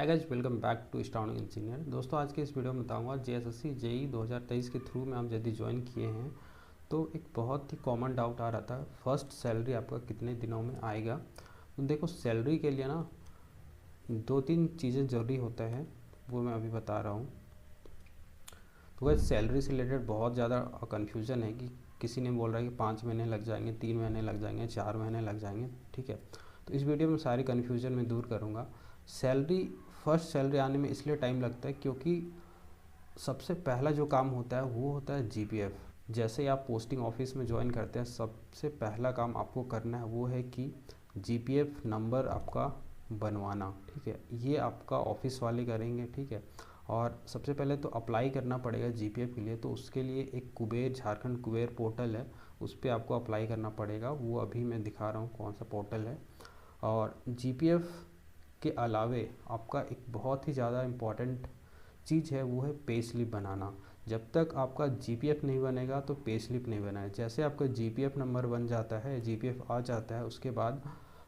Hi guys, welcome back to starting engineer. दोस्तों, आज के इस वीडियो में बताऊंगा जेएसएससी जेई 2023 के थ्रू में आप यदि ज्वाइन किए हैं तो एक बहुत ही कॉमन डाउट आ रहा था, फर्स्ट सैलरी आपका कितने दिनों में आएगा। तो देखो, सैलरी के लिए ना दो तीन चीज़ें ज़रूरी होता है, वो मैं अभी बता रहा हूँ। तो वैसे सैलरी से रिलेटेड बहुत ज़्यादा कन्फ्यूज़न है कि किसी ने बोल रहा है कि 5 महीने लग जाएंगे, 3 महीने लग जाएंगे, 4 महीने लग जाएंगे। ठीक है, तो इस वीडियो में सारी कन्फ्यूज़न मैं दूर करूँगा। फर्स्ट सैलरी आने में इसलिए टाइम लगता है क्योंकि सबसे पहला जो काम होता है वो होता है जीपीएफ। जैसे ही आप पोस्टिंग ऑफिस में ज्वाइन करते हैं, सबसे पहला काम आपको करना है वो है कि जीपीएफ नंबर आपका बनवाना। ठीक है, ये आपका ऑफिस वाले करेंगे। ठीक है, और सबसे पहले तो अप्लाई करना पड़ेगा जीपीएफ के लिए। तो उसके लिए एक झारखंड कुबेर पोर्टल है, उस पर आपको अप्लाई करना पड़ेगा। वो अभी मैं दिखा रहा हूँ कौन सा पोर्टल है। और जीपीएफ के अलावे आपका एक बहुत ही ज़्यादा इम्पॉर्टेंट चीज़ है, वो है पे स्लिप बनाना। जब तक आपका जीपीएफ नहीं बनेगा तो पे स्लिप नहीं बना है। जैसे आपका जीपीएफ नंबर बन जाता है, जीपीएफ आ जाता है, उसके बाद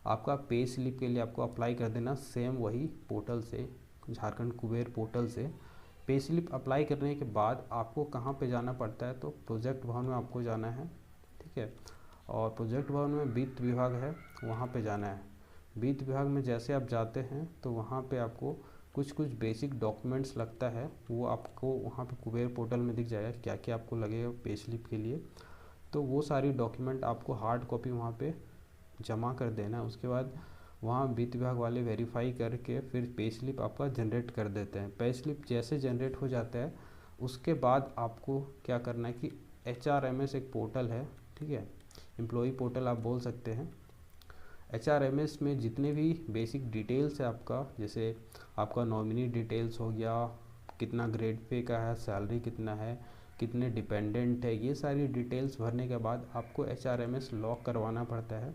आपका पे स्लिप के लिए आपको अप्लाई कर देना सेम वही पोर्टल से, झारखंड कुबेर पोर्टल से। पे स्लिप अप्लाई करने के बाद आपको कहाँ पे जाना पड़ता है, तो प्रोजेक्ट भवन में आपको जाना है। ठीक है, और प्रोजेक्ट भवन में वित्त विभाग है, वहाँ पे जाना है। वित्त विभाग में जैसे आप जाते हैं तो वहाँ पे आपको कुछ बेसिक डॉक्यूमेंट्स लगता है, वो आपको वहाँ पे कुबेर पोर्टल में दिख जाएगा क्या क्या आपको लगेगा पे स्लिप के लिए। तो वो सारी डॉक्यूमेंट आपको हार्ड कॉपी वहाँ पे जमा कर देना है। उसके बाद वहाँ वित्त विभाग वाले वेरीफाई करके फिर पे स्लिप आपका जनरेट कर देते हैं। पे स्लिप जैसे जनरेट हो जाता है उसके बाद आपको क्या करना है कि HRMS एक पोर्टल है, ठीक है, एम्प्लॉई पोर्टल आप बोल सकते हैं। HRMS में जितने भी बेसिक डिटेल्स है आपका, जैसे आपका नॉमिनी डिटेल्स हो गया, कितना ग्रेड पे का है, सैलरी कितना है, कितने डिपेंडेंट है, ये सारी डिटेल्स भरने के बाद आपको HRMS लॉक करवाना पड़ता है।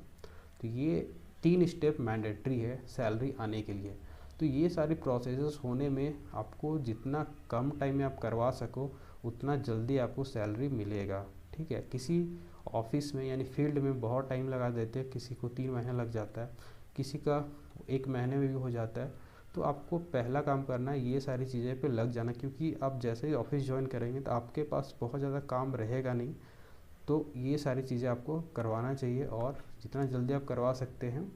तो ये 3 स्टेप मैंडेटरी है सैलरी आने के लिए। तो ये सारी प्रोसेसेस होने में आपको जितना कम टाइम में आप करवा सको उतना जल्दी आपको सैलरी मिलेगा। ठीक है, किसी ऑफिस में यानी फील्ड में बहुत टाइम लगा देते हैं, किसी को 3 महीना लग जाता है, किसी का 1 महीने में भी हो जाता है। तो आपको पहला काम करना है ये सारी चीज़ें पे लग जाना, क्योंकि आप जैसे ही ऑफिस ज्वाइन करेंगे तो आपके पास बहुत ज़्यादा काम रहेगा नहीं। तो ये सारी चीज़ें आपको करवाना चाहिए, और जितना जल्दी आप करवा सकते हैं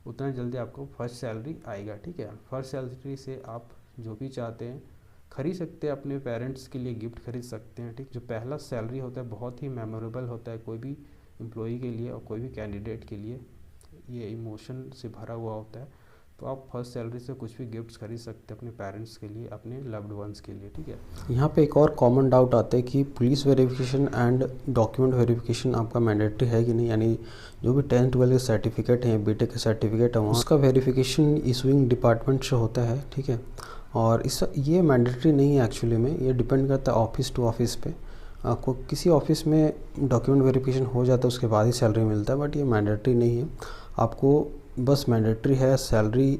उतना जल्दी आपको फर्स्ट सैलरी आएगा। ठीक है, फर्स्ट सैलरी से आप जो भी चाहते हैं खरीद सकते हैं, अपने पेरेंट्स के लिए गिफ्ट खरीद सकते हैं। ठीक, जो पहला सैलरी होता है बहुत ही मेमोरेबल होता है कोई भी एम्प्लॉई के लिए और कोई भी कैंडिडेट के लिए, ये इमोशन से भरा हुआ होता है। तो आप फर्स्ट सैलरी से कुछ भी गिफ्ट्स खरीद सकते हैं अपने पेरेंट्स के लिए, अपने लव्ड वंस के लिए। ठीक है, यहाँ पे एक और कॉमन डाउट आता है कि police verification and document verification आपका मैंडेटरी है कि नहीं, यानी जो भी 10th 12 के सर्टिफिकेट हैं, बीटेक के सर्टिफिकेट है, उसका वेरिफिकेशन इशूइंग डिपार्टमेंट से होता है। ठीक है, और ये मैंडेटरी नहीं है एक्चुअली में, ये डिपेंड करता है ऑफिस टू ऑफिस पे। आपको किसी ऑफिस में डॉक्यूमेंट वेरिफिकेशन हो जाता है उसके बाद ही सैलरी मिलता है, बट ये मैंडेटरी नहीं है। आपको बस मैंडेटरी है सैलरी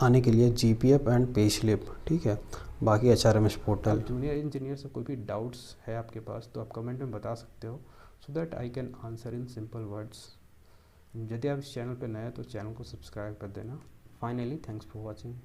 आने के लिए जीपीएफ एंड पे स्लिप। ठीक है, बाकी HRMS पोर्टल। जूनियर इंजीनियर से कोई भी डाउट्स है आपके पास तो आप कमेंट में बता सकते हो, so that I can answer in simple words. यदि आप इस चैनल पर नए हैं तो चैनल को सब्सक्राइब कर देना। Finally, thanks for watching.